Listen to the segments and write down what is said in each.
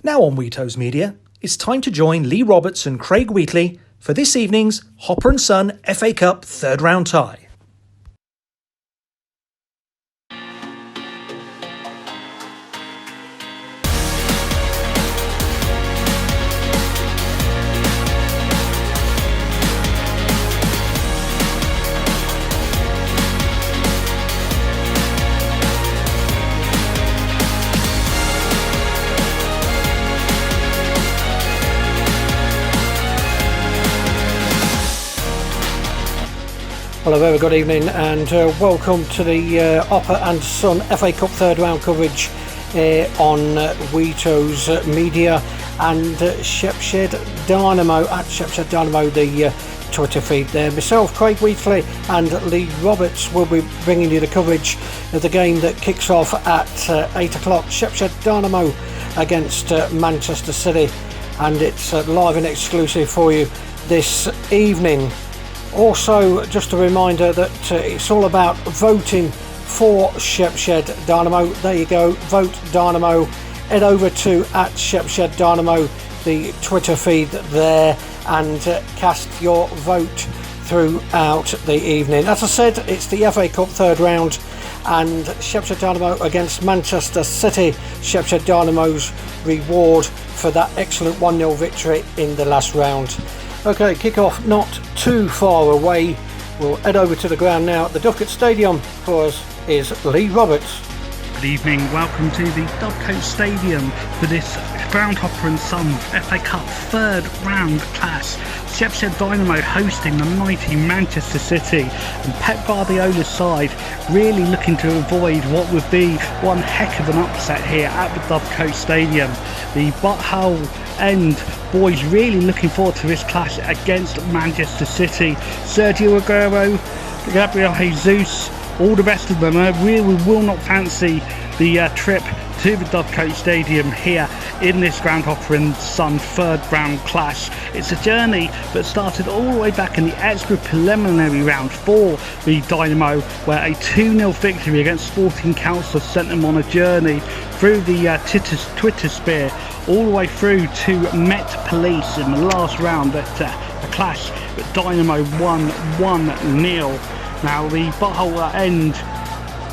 Now on Wheatos Media, it's time to join Lee Roberts and Craig Wheatley for this evening's Hopper and Son FA Cup third round tie. Hello, very good evening and welcome to the Hopper and Son FA Cup third round coverage on Wheatos Media and Shepshed DYNAMO at Shepshed DYNAMO, the Twitter feed there. Myself, Craig Wheatley and Lee Roberts will be bringing you the coverage of the game that kicks off at 8 o'clock. Shepshed DYNAMO against Manchester City, and it's live and exclusive for you this evening. Also, just a reminder that it's all about voting for Shepshed DYNAMO. There you go, vote DYNAMO. Head over to at Shepshed DYNAMO, the Twitter feed there, and cast your vote throughout the evening. As I said, it's the FA Cup third round and Shepshed DYNAMO against Manchester City. Shepshed DYNAMO's reward for that excellent 1-0 victory in the last round. Okay, kick-off not too far away. We'll head over to the ground now at the Dovecote Stadium. For us is Lee Roberts. Good evening, welcome to the Dovecote Stadium for this Ground Hopper and Son FA Cup third round clash. Shepshed DYNAMO hosting the mighty Manchester City, and Pep Guardiola's side really looking to avoid what would be one heck of an upset here at the Dovecote Stadium. The butthole end boys really looking forward to this clash against Manchester City. Sergio Aguero, Gabriel Jesus, all the rest of them really will not fancy the trip to the Dovecote Stadium here in this Ground Hopper and Son third round clash. It's a journey that started all the way back in the extra preliminary round for the Dynamo, where a 2-0 victory against Sporting Council sent them on a journey through the Twitter sphere all the way through to Met Police in the last round at a clash that Dynamo won 1-0. Now the butthole end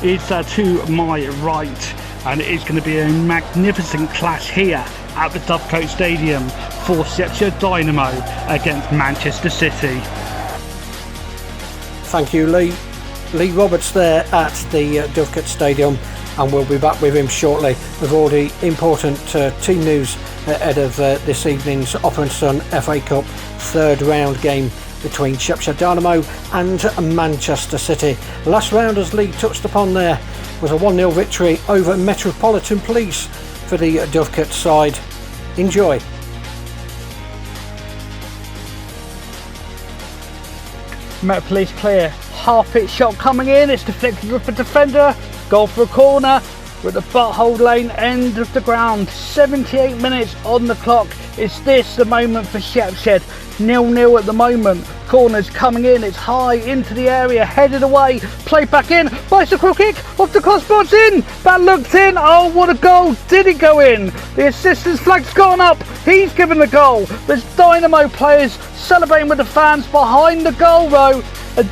is to my right, and it is going to be a magnificent clash here at the Dovecote Stadium for Shepshed DYNAMO against Manchester City. Thank you, Lee. Lee Roberts there at the Dovecote Stadium, and we'll be back with him shortly with all the important team news ahead of this evening's Hopper and Son FA Cup third round game between Shepshed DYNAMO and Manchester City. Last round, as Lee touched upon there, was a 1-0 victory over Metropolitan Police for the Dovecote side. Enjoy. Met Police clear, half-pitch shot coming in, it's deflected with the defender, goal for a corner. We're at the butthole lane end of the ground, 78 minutes on the clock. Is this the moment for Shepshed? 0-0 at the moment. Corners coming in, it's high into the area, headed away, played back in, bicycle kick, off the crossbar, it's in, that looked in, oh what a goal, did it go in? The assistant's flag's gone up, he's given the goal. There's Dynamo players celebrating with the fans behind the goal row.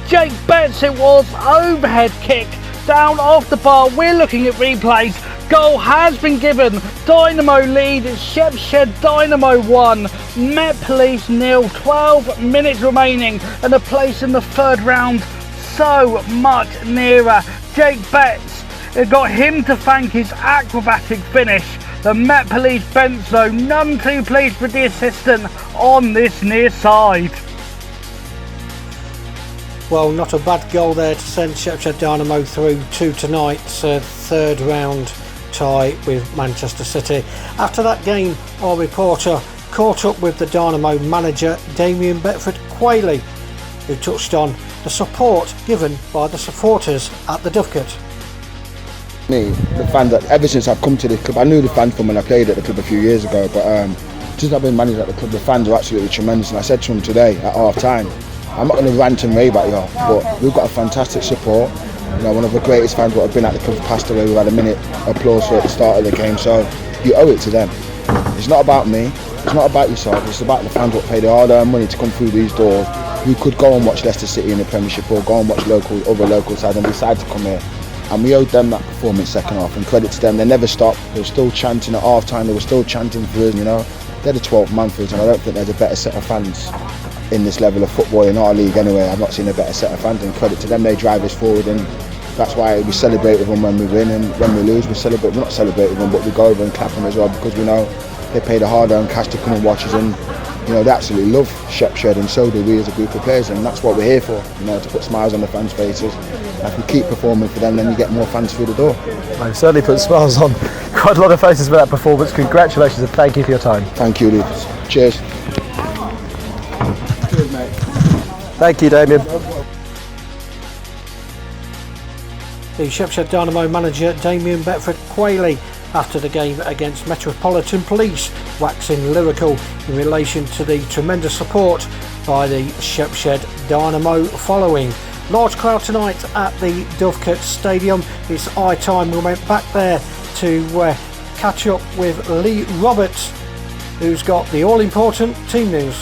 Jake Betts it was, overhead kick, down off the bar, we're looking at replays. Goal has been given, Dynamo lead, it's Shepshed DYNAMO 1, Met Police 0, 12 minutes remaining, and a place in the third round so much nearer. Jake Betts, it got him to thank his acrobatic finish. The Met Police bench though, none too pleased with the assistant on this near side. Well, not a bad goal there to send Shepshed DYNAMO through to tonight's third round tie with Manchester City. After that game, our reporter caught up with the Dynamo manager Damien Bedford-Quayle, who touched on the support given by the supporters at the Dovecote. Me, the fans, ever since I've come to the club, I knew the fans from when I played at the club a few years ago, but since I've been manager at the club, the fans are absolutely tremendous, and I said to them today at half time, I'm not going to rant and rave at you, but we've got a fantastic support. You know, one of the greatest fans that have been at the club passed away. We've had a minute applause for at the start of the game, so you owe it to them. It's not about me, it's not about yourself, it's about the fans that pay the hard-earned money to come through these doors. We could go and watch Leicester City in the Premiership or go and watch other local sides and decide to come here. And we owed them that performance second half, and credit to them, they never stopped. They were still chanting at half time, they were still chanting for us, you know. They're the 12th man for us, and I don't think there's a better set of fans in this level of football in our league anyway. I've not seen a better set of fans, and credit to them, they drive us forward, and that's why we celebrate with them when we win, and when we lose, we're not celebrate with them, but we go over and clap them as well, because we know they pay the hard-earned cash to come and watch us, and you know, they absolutely love Shepshed, and so do we as a group of players, and that's what we're here for, you know, to put smiles on the fans' faces. And if we keep performing for them, then you get more fans through the door. I've certainly put smiles on quite a lot of faces for that performance. Congratulations and thank you for your time. Thank you, Lee. Cheers. Cheers, mate. Thank you, Damien. The Shepshed Dynamo manager Damien Beckford-Quayle after the game against Metropolitan Police, waxing lyrical in relation to the tremendous support by the Shepshed Dynamo following. Large crowd tonight at the Dovecote Stadium. It's high time we went back there to catch up with Lee Roberts, who's got the all-important team news.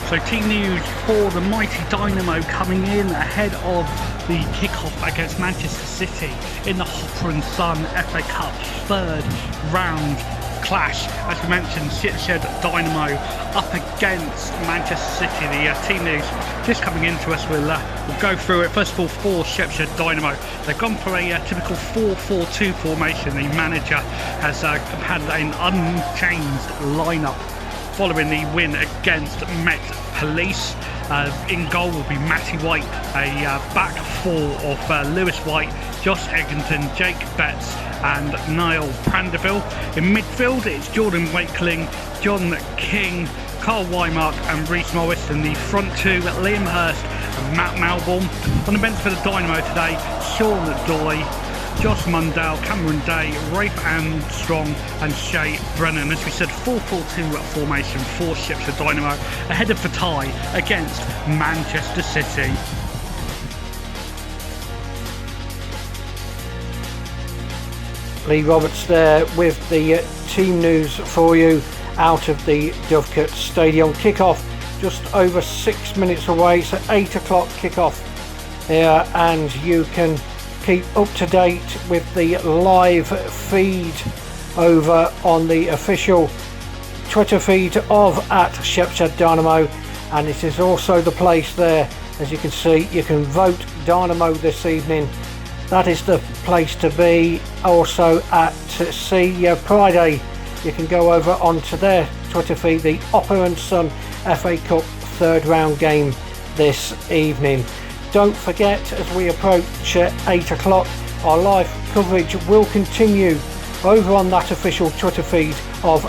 So team news for the mighty Dynamo coming in ahead of the kick-off against Manchester City in the Hopper and Son FA Cup third round clash. As we mentioned, Shepshed Dynamo up against Manchester City. The team news just coming into us, we'll go through it. First of all, for Shepshed Dynamo, they've gone for a typical 4-4-2 formation. The manager has had an unchanged lineup following the win against Met Police. In goal will be Matty White, a back four of Lewis White, Josh Egginton, Jake Betts and Niall Prandeville. In midfield it's Jordan Wakeling, John King, Carl Wymark and Reece Morris. In the front two, Liam Hurst and Matt Melbourne. On the bench for the Dynamo today, Sean Doy, Josh Mundell, Cameron Day, Rafe Armstrong and Shay Brennan. As we said, 4-4-2 formation for Shepshed Dynamo ahead of the tie against Manchester City. Lee Roberts there with the team news for you out of the Dovecote Stadium. Kick-off just over 6 minutes away, so 8 o'clock kick-off here, and you can keep up to date with the live feed over on the official Twitter feed of @Shepshed Dynamo, and it is also the place there, as you can see, you can vote Dynamo this evening. That is the place to be. Also at Friday, you can go over onto their Twitter feed, the Hopper and Son FA Cup third round game this evening. Don't forget, as we approach 8 o'clock, our live coverage will continue over on that official Twitter feed of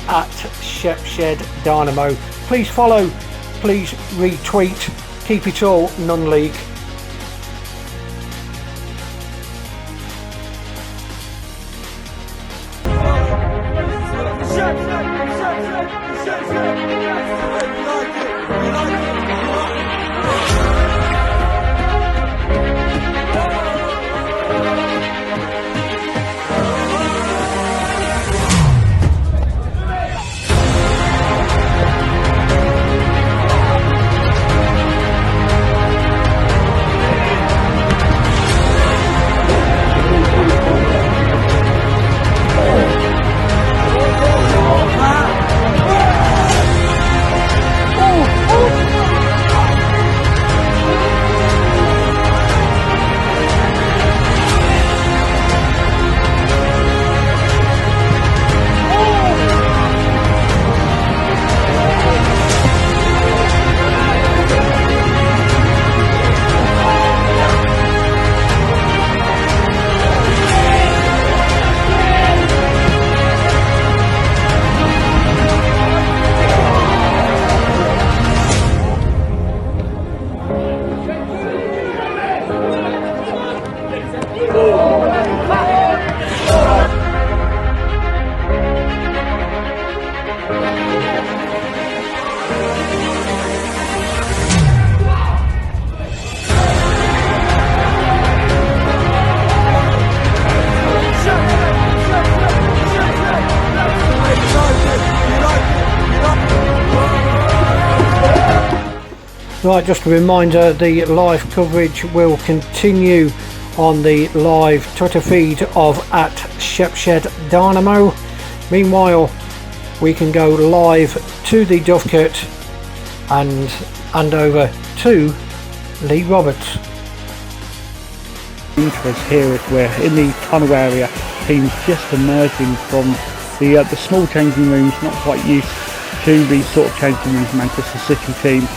@Shepshed Dynamo. Please follow, please retweet, keep it all non-league. Right, just a reminder, the live coverage will continue on the live Twitter feed of @ShepShed_Dynamo. Meanwhile, we can go live to the Dovecote and hand over to Lee Roberts. Interest here as we're in the tunnel area, teams just emerging from the small changing rooms, not quite used to the sort of changing rooms Manchester City team.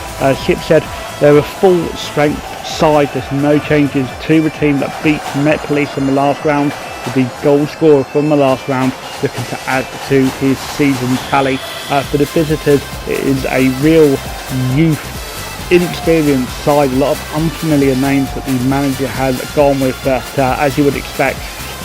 Shepshed, they're a full strength side. There's no changes to the team that beat Met Police in the last round, with the goal scorer from the last round looking to add to his season tally. For the visitors, it is a real youth, inexperienced side, a lot of unfamiliar names that the manager has gone with, but as you would expect,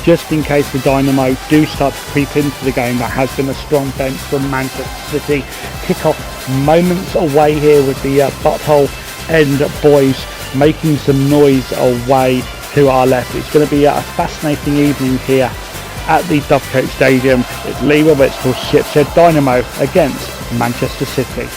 just in case the Dynamo do start to creep into the game, that has been a strong bench from Manchester City. Kick-off moments away here with the butthole end boys making some noise away to our left. It's going to be a fascinating evening here at the Dovecote Stadium. It's Lee Roberts for Shepshed Dynamo against Manchester City.